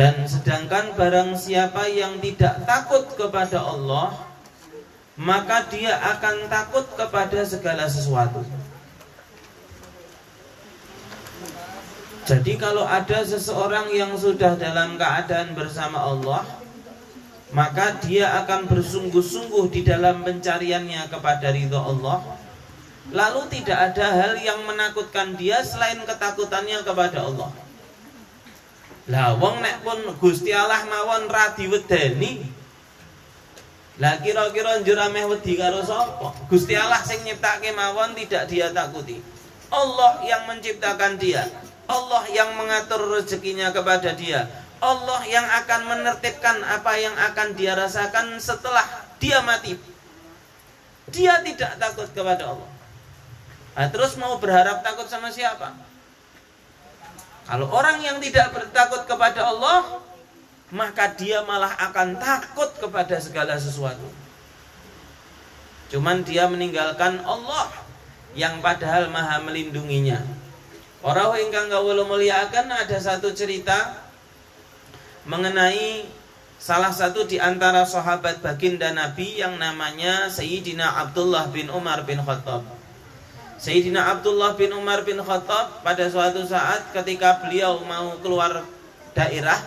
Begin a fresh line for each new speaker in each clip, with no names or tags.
Dan sedangkan barang siapa yang tidak takut kepada Allah, maka dia akan takut kepada segala sesuatu. Jadi kalau ada seseorang yang sudah dalam keadaan bersama Allah, maka dia akan bersungguh-sungguh di dalam pencariannya kepada ridha Allah. Lalu tidak ada hal yang menakutkan dia selain ketakutannya kepada Allah. Lah wong nek pun Gusti Allah mawon ra diwedeni, lah kira-kira njur ameh wedi karo sapa? Gusti Allah sing nyiptake mawon tidak dia takuti. Allah yang menciptakan dia, Allah yang mengatur rezekinya kepada dia, Allah yang akan menertibkan apa yang akan dia rasakan setelah dia mati. Dia tidak takut kepada Allah. Nah, terus mau berharap takut sama siapa? Kalau orang yang tidak bertakut kepada Allah, maka dia malah akan takut kepada segala sesuatu. Cuman dia meninggalkan Allah yang padahal maha melindunginya. Orang ingkang kawula mulyakaken, ada satu cerita mengenai salah satu di antara sahabat baginda Nabi yang namanya Sayyidina Abdullah bin Umar bin Khattab. Sayyidina Abdullah bin Umar bin Khattab pada suatu saat ketika beliau mau keluar daerah,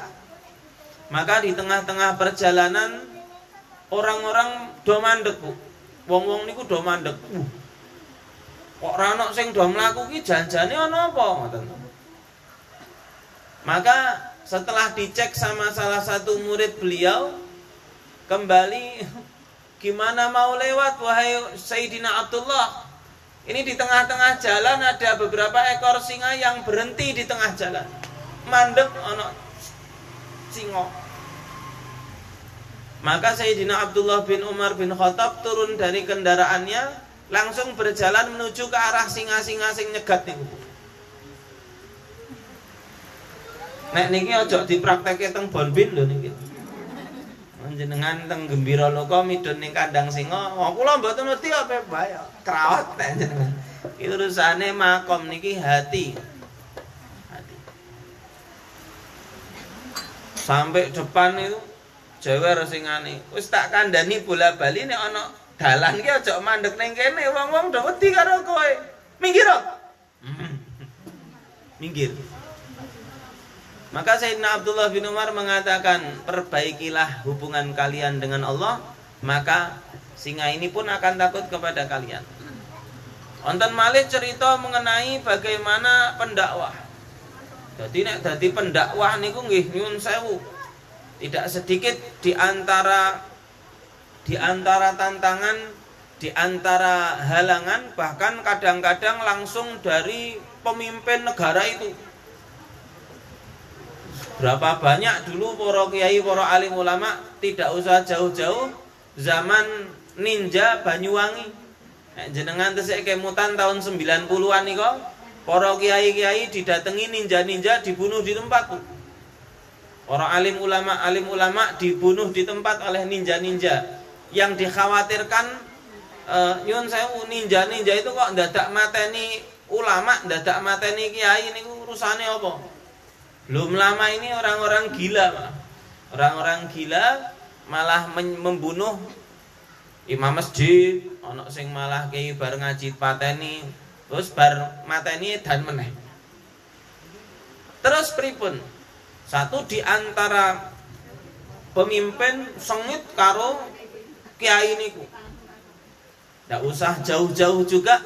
maka di tengah-tengah perjalanan orang-orang do mandek. Wong-wong niku do mandek. Kok ora ana sing do mlaku ki janjane ana apa ngoten. Maka setelah dicek sama salah satu murid beliau, kembali, gimana mau lewat wahai Sayyidina Abdullah? Ini di tengah-tengah jalan ada beberapa ekor singa yang berhenti di tengah jalan. Mandek ana singa. Maka Sayyidina Abdullah bin Umar bin Khattab turun dari kendaraannya, langsung berjalan menuju ke arah singa-singa sing nyegat niku. Nek niki aja dipraktekke teng Bonbin lho niki. Jenengan teng Gembira Loka midun ning kandang singa, kula mboten ngerti apa bae. Kraot nek jenengan. Iki urusane makom niki hati. Hati. Sampai depan itu jewer singane. Wis tak kandhani bola-bali nek ana dalan ki aja mandek ning kene, wong-wong do wedi karo kowe. Minggir. Minggir. Maka Sayyidina Abdullah bin Umar mengatakan, perbaikilah hubungan kalian dengan Allah, maka singa ini pun akan takut kepada kalian. Wonten malih cerita mengenai bagaimana pendakwah. Jadi nek dadi pendakwah niku nggih nyuwun sewu. Tidak sedikit di antara tantangan, di antara halangan, bahkan kadang-kadang langsung dari pemimpin negara itu. Berapa banyak dulu para kiai, para alim ulama, tidak usah jauh-jauh zaman ninja Banyuwangi. Nek jenengan tesih kemutan tahun 90-an niku, para kiai-kiai didatangi ninja-ninja dibunuh di tempat. Para alim ulama dibunuh di tempat oleh ninja-ninja. Yang dikhawatirkan nyun sewu, ninja-ninja itu kok ndadak mateni ulama, ndadak mateni kiai niku urusane apa? Belum lama ini orang-orang gila, orang-orang gila malah membunuh imam masjid, ana sing malah kiai bar ngaji pateni, terus bar mateni dan meneh. Terus pripun? Satu di antara pemimpin sengit karo kiai niku. Ndak usah jauh-jauh juga.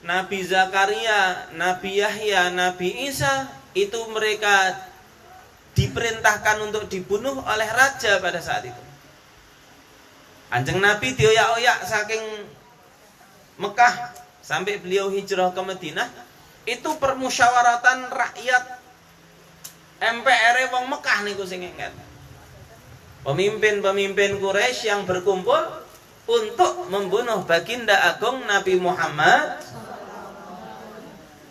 Nabi Zakaria, Nabi Yahya, Nabi Isa itu mereka diperintahkan untuk dibunuh oleh raja pada saat itu. Kanjeng Nabi dioyak-oyak saking Mekah sampai beliau hijrah ke Madinah. Itu permusyawaratan rakyat MPR wong Mekah niku sing ingat. Pemimpin-pemimpin Quraisy yang berkumpul untuk membunuh baginda agung Nabi Muhammad.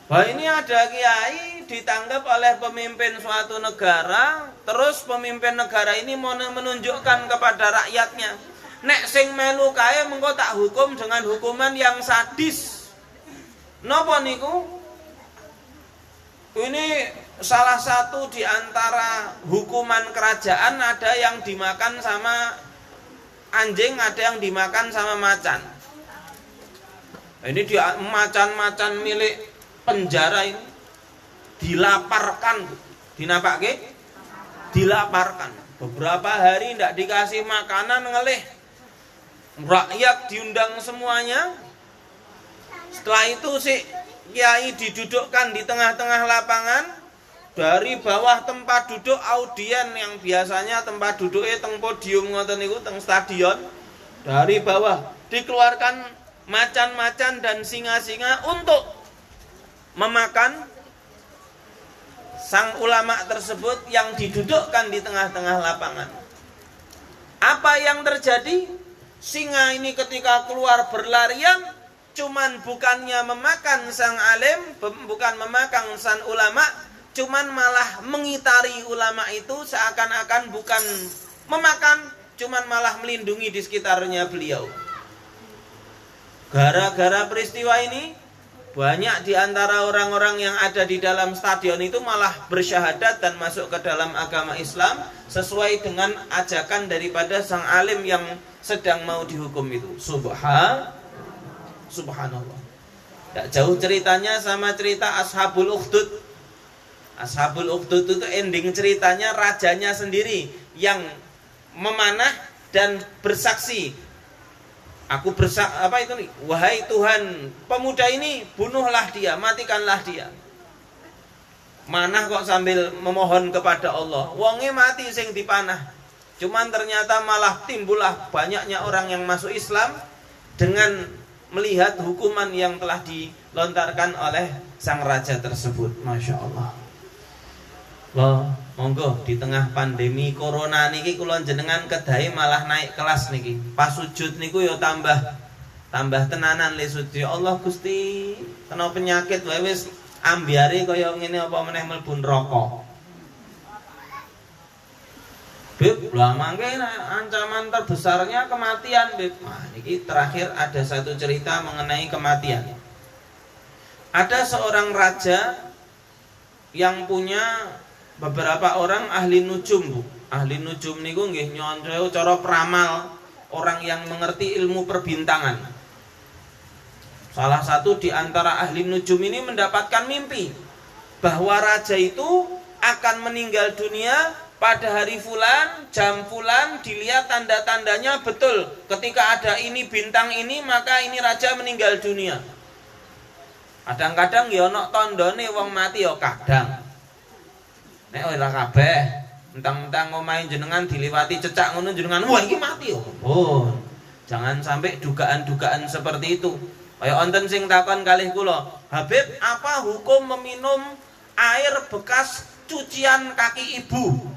Wah, ini ada kiai ditangkap oleh pemimpin suatu negara, terus pemimpin negara ini mau menunjukkan kepada rakyatnya, nek sing melu kae mengko tak hukum dengan hukuman yang sadis. Napa niku? Ini salah satu di antara hukuman kerajaan, ada yang dimakan sama anjing, ada yang dimakan sama macan. Ini dia macan-macan milik penjara ini dilaparkan, dinapake? Dilaparkan. Beberapa hari tidak dikasih makanan, ngelih. Rakyat diundang semuanya. Setelah itu si kiai didudukkan di tengah-tengah lapangan. Dari bawah tempat duduk audien yang biasanya tempat duduknya teng podium ngoten niku teng stadion. Dari bawah dikeluarkan macan-macan dan singa-singa untuk memakan sang ulama tersebut yang didudukkan di tengah-tengah lapangan. Apa yang terjadi? Singa ini ketika keluar berlarian, cuman bukannya memakan sang alim, bukan memakan sang ulama, cuman malah mengitari ulama itu, seakan-akan bukan memakan, cuman malah melindungi di sekitarnya beliau. Gara-gara peristiwa ini, banyak di antara orang-orang yang ada di dalam stadion itu malah bersyahadat dan masuk ke dalam agama Islam sesuai dengan ajakan daripada sang alim yang sedang mau dihukum itu. Subhanallah. Tidak jauh ceritanya sama cerita Ashabul Ukhdud. Ashabul Ukhdud itu ending ceritanya rajanya sendiri yang memanah dan bersaksi. Aku wahai Tuhan, pemuda ini bunuhlah dia, matikanlah dia. Manah kok sambil memohon kepada Allah. Wonge mati sing dipanah. Cuman ternyata malah timbullah banyaknya orang yang masuk Islam dengan melihat hukuman yang telah dilontarkan oleh sang raja tersebut. Masya Allah. Loh, monggo di tengah pandemi corona niki kula jenengan kedahi malah naik kelas niki. Pas sujud niku ya tambah tenanan le sujud. Ya Allah Gusti, kena penyakit wae wis ambiare kaya ngene apa meneh mlebu neraka. Bib, lah mangke ancaman terbesarnya kematian, Bib. Nah, niki terakhir ada satu cerita mengenai kematian. Ada seorang raja yang punya beberapa orang ahli nujum, Bu. Ahli nujum niku nggih nyonco cara peramal, orang yang mengerti ilmu perbintangan. Salah satu di antara ahli nujum ini mendapatkan mimpi bahwa raja itu akan meninggal dunia pada hari fulan, jam fulan, dilihat tanda-tandanya betul. Ketika ada ini bintang ini, maka ini raja meninggal dunia. Kadang-kadang ya ana tandane wong mati ya kadang. Nek ora kabeh, entang-entang omahe jenengan diliwati cecak ngono jenengan, wah iki mati yo. Oh, jangan sampai dugaan-dugaan seperti itu. Kaya wonten sing takon kalih kula, "Habib, apa hukum meminum air bekas cucian kaki ibu?"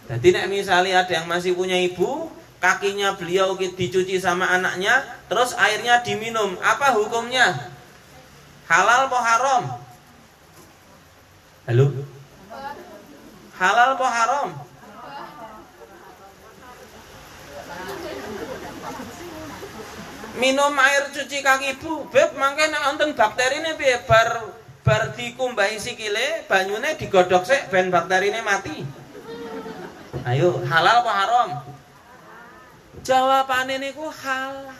Jadi nek misalnya ada yang masih punya ibu, kakinya beliau dicuci sama anaknya, terus airnya diminum, apa hukumnya? Halal apa haram? Halo? Halal apa haram? Minum air cuci kaki ibu, Beb, mangke nek wonten bakterine piye bar dikumbahi sikile, banyune digodhog sik ben bakterine mati. Ayo, halal apa haram? Jawabane niku halal.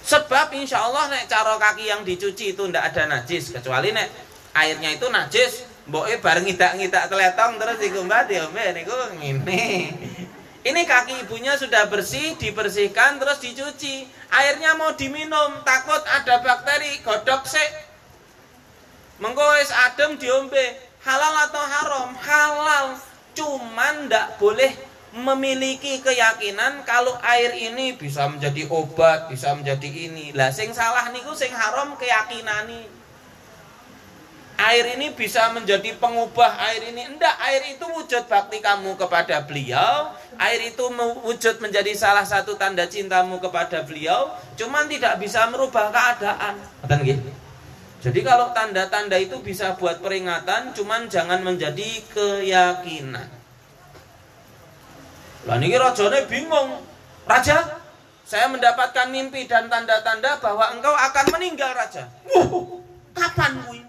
Sebab insya Allah nek cara kaki yang dicuci itu ndak ada najis, kecuali nek airnya itu najis, mboke bareng ngidak-ngidak teletong terus dikumbah diombe niku ngene. Ini kaki ibunya sudah bersih, dibersihkan terus dicuci. Airnya mau diminum, takut ada bakteri, godhog sik. Mengko wis adem diombe. Halal atau haram? Halal. Cuman ndak boleh memiliki keyakinan kalau air ini bisa menjadi obat, bisa menjadi ini. Lah sing salah niku sing haram keyakinane. Air ini bisa menjadi pengubah, air ini enggak, air itu wujud bakti kamu kepada beliau, air itu wujud menjadi salah satu tanda cintamu kepada beliau, cuman tidak bisa merubah keadaan. Betul nggih? Jadi kalau tanda-tanda itu bisa buat peringatan, cuman jangan menjadi keyakinan. Lah niki rajane bingung. Raja, saya mendapatkan mimpi dan tanda-tanda bahwa engkau akan meninggal, Raja. Kapan kuwi?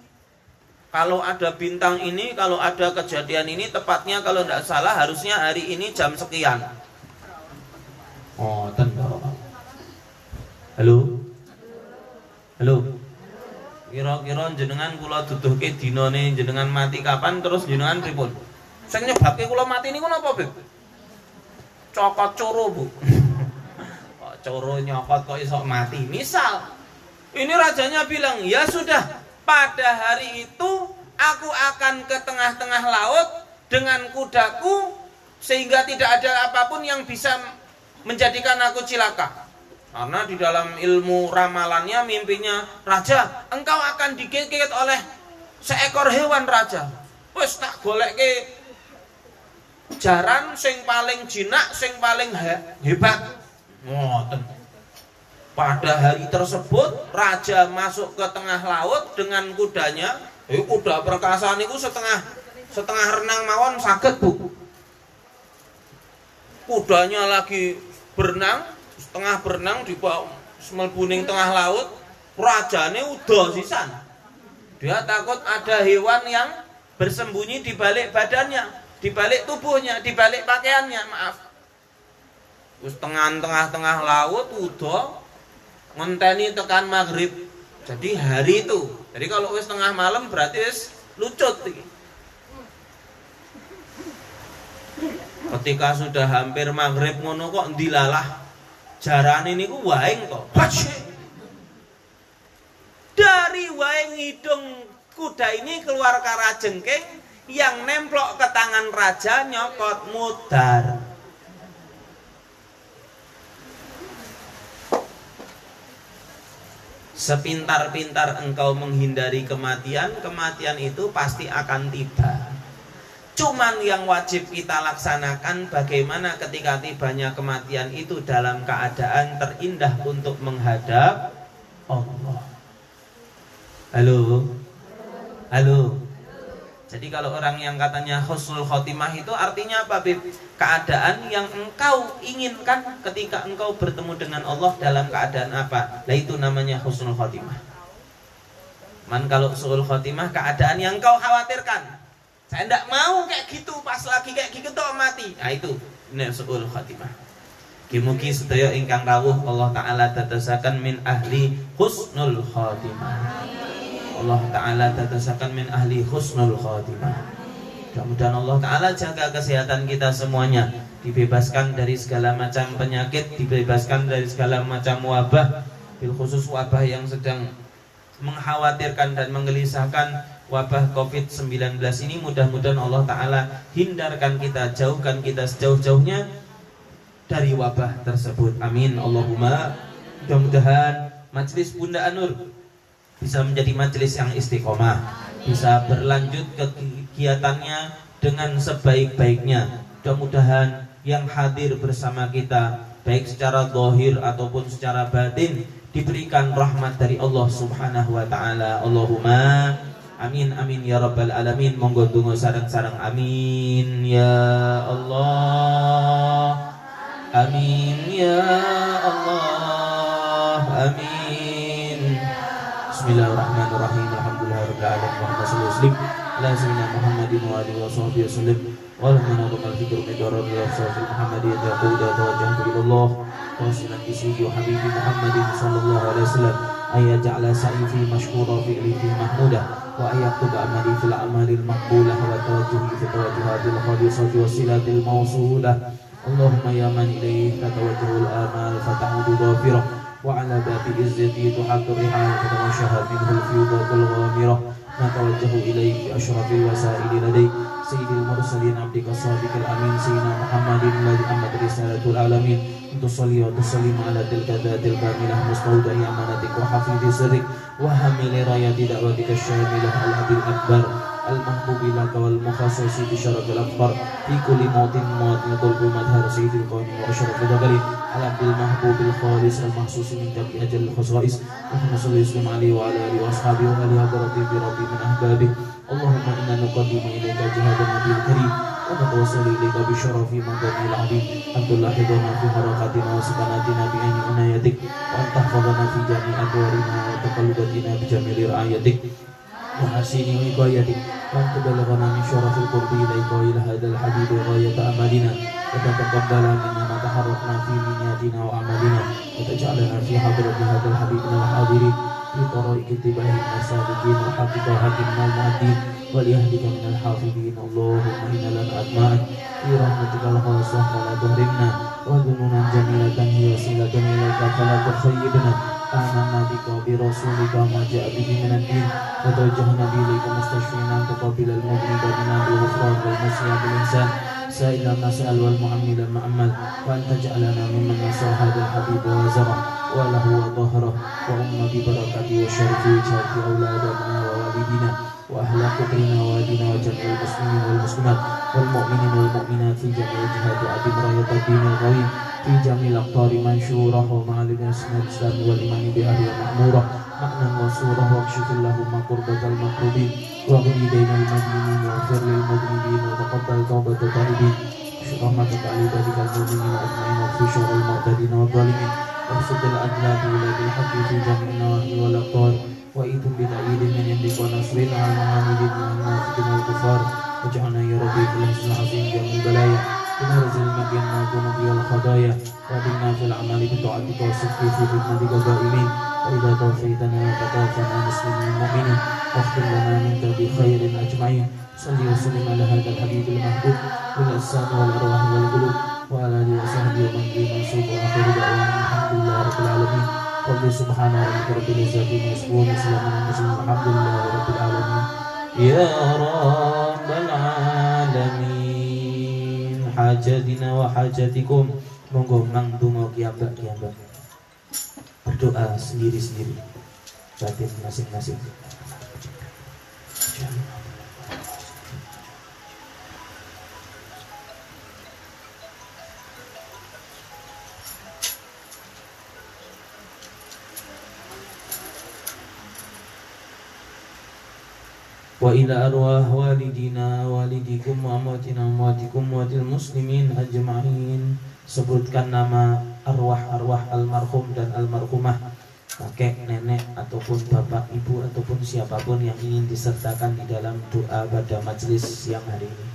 Kalau ada bintang ini, kalau ada kejadian ini, tepatnya kalau tidak salah harusnya hari ini jam sekian. Oh, tentu. Halo? Halo? Kira-kira jenengan kula duduhke dinane jenengan mati kapan terus jenengan pripun? Sing nyebabke kula mati niku napa, Beb? Cokot coro, Bu. Kok coro nyokot kok iso mati? Misal ini rajanya bilang, "Ya sudah, pada hari itu aku akan ke tengah-tengah laut dengan kudaku sehingga tidak ada apapun yang bisa menjadikan aku cilaka." Karena di dalam ilmu ramalannya, mimpinya raja, engkau akan digigit oleh seekor hewan raja. Wes tak goleke jaran sing paling jinak, sing paling hebat. Ngoten. Pada hari tersebut raja masuk ke tengah laut dengan kudanya. Kuda perkasa niku setengah renang mawon saged, Bu. Kudanya lagi berenang, setengah berenang di bawah mlebu tengah laut, rajane udah sisan. Dia takut ada hewan yang bersembunyi di balik badannya, di balik tubuhnya, di balik pakaiannya, maaf. Terus tengah laut udah ngenteni tekan maghrib. Jadi hari itu. Jadi kalau wis tengah malam berarti wis lucut iki. Ketika sudah hampir maghrib ngono kok ndilalah jarane niku waing kok. Dari waing hidung kuda ini keluar karajengking yang nemplok ke tangan raja nyokot mudar. Sepintar-pintar engkau menghindari kematian, kematian itu pasti akan tiba. Cuman yang wajib kita laksanakan bagaimana ketika tibanya kematian itu dalam keadaan terindah untuk menghadap Allah. Halo? Halo? Jadi kalau orang yang katanya husnul khotimah itu artinya apa, Bib? Keadaan yang engkau inginkan ketika engkau bertemu dengan Allah dalam keadaan apa? Nah itu namanya husnul khotimah. Man kalau suul khotimah keadaan yang engkau khawatirkan. Saya tidak mau kayak gitu, pas lagi kayak gitu tuh mati. Nah itu suul khotimah. Mugi sedaya ingkang rawuh Allah Ta'ala dadosaken min ahli husnul khotimah. Allah Ta'ala dadosaken min ahli husnul khotimah. Mudah-mudahan Allah Ta'ala jaga kesehatan kita semuanya, dibebaskan dari segala macam penyakit, dibebaskan dari segala macam wabah, bil khusus wabah yang sedang mengkhawatirkan dan menggelisahkan, wabah COVID-19 ini. Mudah-mudahan Allah Ta'ala hindarkan kita, jauhkan kita sejauh-jauhnya dari wabah tersebut. Amin Allahumma. Mudah-mudahan majelis Bunda Anur bisa menjadi majelis yang istiqomah, bisa berlanjut kegiatannya dengan sebaik-baiknya. Mudah-mudahan yang hadir bersama kita baik secara zahir ataupun secara batin diberikan rahmat dari Allah Subhanahu wa taala. Allahumma amin amin ya rabbal alamin. Monggo donga sareng-sareng amin ya Allah. Amin ya Allah. Amin. Bismillahirrahmanirrahim. Alhamdulillahirabbil alamin. Wa sallallahu ala sayyidina Muhammadin wa alihi washabbihi wasallam. Wa lamma qala fikru bi darajil afsal Muhammadin yaquda tawajjahtu ila Allah wa sallallahu bi wa habibi Muhammadin sallallahu alaihi wasallam ayya ja'ala sa'i fi mashkura fi ilfi mahmuda wa ayyaktuba amali fil amalil maqbulah wa tawajjuhi fi tawajjuhatil khalisati wasilatil mawsulah. Allahumma ya man ilayhi tatawajjahul amal fata'udu ghafirah وعلى باب عزتي تحط الرحال فتغشها منه الفيوضات الغامرة نتوجه إليك بأشرف الوسائل لديك سيد المرسلين عبدك الصادق الأمين سيدنا محمد الذي أمت رسالة العالمين تصلي وتسلم على تلك ذات الكاملة مستودع أمانتك وحفيظ سرك وحامل راية دعوتك الشاملة الأبي الأكبر المحبوب لك والمخصص بشرف الأكبر في كل موطن موطن قلب مظهر سيد الكون وأشرف ذكره على عبد المحبوب الخالص المخصوص من جميع أجل الخصائص اللهم صل وسلم عليه وعلى آله وأصحابه وآل حضرته بربي من أحبابه. اللهم إنا نقدم إليك جهاد النبي الكريم ونتوسل إليك بشرف مقام العظيم أن تلاحظنا في حركاتنا وسكناتنا بعين عنايتك وأن تحفظنا في جميع أدوارنا وتقلباتنا بجميل رعايتك وحسين وقايتك وأن تبلغنا من شرف القرب إليك وإلى هذا الحبيب غاية أملنا وتتقبل منا ما تحركنا في نياتنا وأعمالنا وتجعلنا في حضرة هذا الحبيب من الحاضرين في طريق اتباع المسالكين وحقق حكمنا المؤدين وليهدك من الحافظين. اللهم إنا لنا أطماعك في رحمتك الخاصة فلا تهرمنا وذنونا جميلة هي وسيلة إليك فلا تخيبنا. آمنا بك وبرسولك وما جاء به من الدين وتوجهنا إليك مستشفين أن تقبل المذنب بنا بالغفران والمسيح بالإحسان سائلا ما سأل والمعمل ما عمل وأن تجعلنا ممن نصر هذا الحبيب وزرع وله وظهره وأم ببركته وشرف وجهة أولادنا ووالدنا وأهل قبرنا ووالدنا وجميع المسلمين والمسلمات والمؤمنين والمؤمنات في جميع الجهات وأدم راية الدين القويم في جميع الأقطار منشورة ومعالم الإسلام والإيمان بأهلها مأمورة معنى منصورة واكشف اللهم قربة المكروبين واغني دين المدينين واغفر للمذنبين وتقبل توبة التائبين اشف رحمتك على عبادك المؤمنين أجمعين واغفر شر المعتدين والظالمين وابسط الأدلى بولاة الحق في جميع النواحي والأقطار وإيتم بتأييد من عندك ونصر على المعاندين والمنافقين والكفار واجعلنا يا ربي في الحسن العظيم جميع البلايا ونرز المدين ما الذنوب والخطايا وأدلنا في الأعمال بطاعتك والصدق في خدمتك دائمين وإذا توفيتنا فتوفنا مسلمين مؤمنين واختم لنا منك بخير أجمعين. صلي وسلم على هذا الحبيب المحبوب بالأجسام والأرواح والقلوب وعلى آله وصحبه ومن به منصوب وآخر دعوانا الحمد لله رب العالمين. رب سبحان ربك رب العزة عما يصفون وسلام على المرسلين والحمد لله رب العالمين. يا رب العالمين hajatina wa hajatikum. Monggo mang donga kiambak berdoa sendiri-sendiri batin masing-masing. Wa ila arwah walidina walidikum wa amwatina amwatikum wa til muslimin ajma'in. Sebutkan nama arwah-arwah almarhum dan almarhumah, kakek, nenek, ataupun bapak, ibu, ataupun siapapun yang ingin disertakan di dalam doa pada majelis siang hari ini.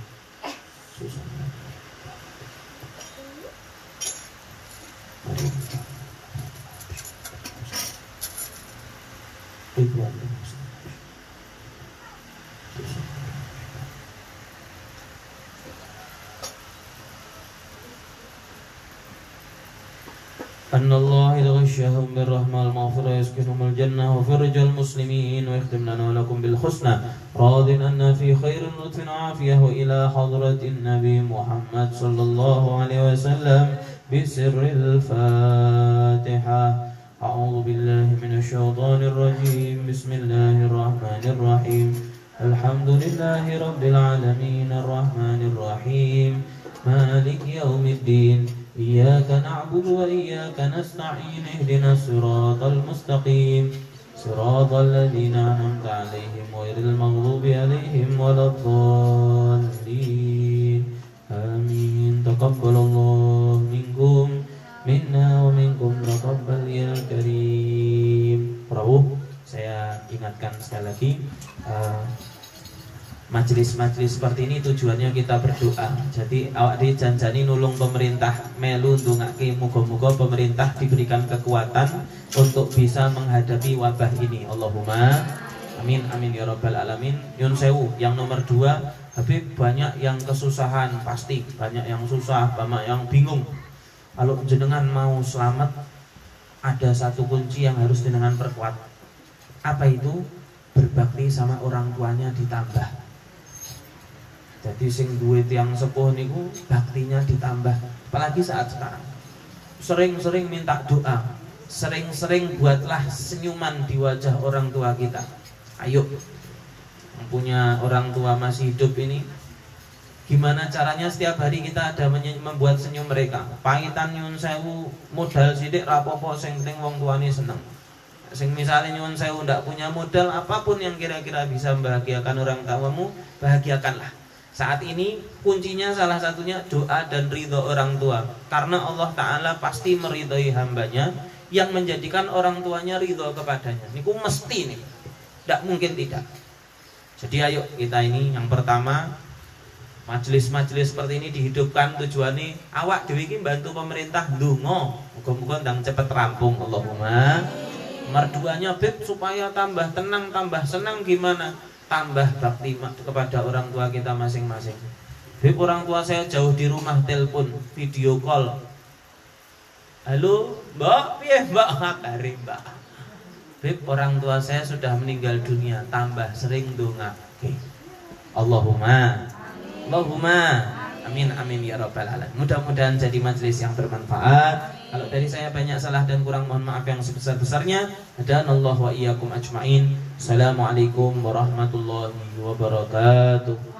أن الله يغشاهم بالرحمة والمغفرة يسكنهم الجنة وفرج المسلمين ويختم لنا ولكم بالحسنى راض أن في خير لطف وعافية وإلى حضرة النبي محمد صلى الله عليه وسلم بسر الفاتحة. أعوذ بالله من الشيطان الرجيم. بسم الله الرحمن الرحيم. الحمد لله رب العالمين الرحمن الرحيم مالك يوم الدين إياك نعبد وإياك نستعين اهدنا الصراط المستقيم صراط الذين أنعمت عليهم غير المغضوب عليهم ولا الضالين آمين. تقبل الله منكم منا ومنكم تقبل يا كريم. Saya ingatkan sekali lagi, majelis-majelis seperti ini tujuannya kita berdoa. Jadi awak di janjani nulung pemerintah melu ndongake muga-muga pemerintah diberikan kekuatan untuk bisa menghadapi wabah ini. Allahumma amin amin ya rabbal alamin. Nyun sewu. Yang nomor 2, Habib, banyak yang kesusahan, pasti banyak yang susah, banyak yang bingung. Kalau jenengan mau selamat, ada satu kunci yang harus jenengan perkuat. Apa itu? Berbakti sama orang tuanya ditambah. Jadi sing duwe tiang sepuh niku baktinya ditambah. Apalagi saat sekarang. Sering-sering minta doa. Sering-sering buatlah senyuman di wajah orang tua kita. Ayo, yang punya orang tua masih hidup ini, gimana caranya setiap hari kita ada membuat senyum mereka. Pahitan nyun sewu modal sidik rapopo, sing penting wong tuane seneng. Sing misalnya nyun sewu ndak punya modal, apapun yang kira-kira bisa membahagiakan orang tuamu, bahagiakanlah. Saat ini kuncinya salah satunya doa dan ridho orang tua. Karena Allah Ta'ala pasti meridhoi hambanya yang menjadikan orang tuanya ridho kepadanya. Niku mesti nih, tidak mungkin tidak. Jadi ayo kita ini yang pertama, majelis-majelis seperti ini dihidupkan tujuannya awak dhewe iki bantu pemerintah ndonga muga-muga ndang cepet rampung. Allahumma. Merduanya beb supaya tambah tenang, tambah senang gimana? Tambah bakti kepada orang tua kita masing-masing. Beb, orang tua saya jauh di rumah, telepon, video call. Halo, Mbak, piye Mbak, kabare Mbak? Beb, orang tua saya sudah meninggal dunia, tambah sering ndongake. Allahumma. Allahumma. Amin amin ya rabbal alamin. Mudah-mudahan jadi majelis yang bermanfaat. Kalau dari saya banyak salah dan kurang, mohon maaf yang sebesar-besarnya. Hadanallahu wa iyyakum ajmain. Assalamualaikum warahmatullahi wabarakatuh.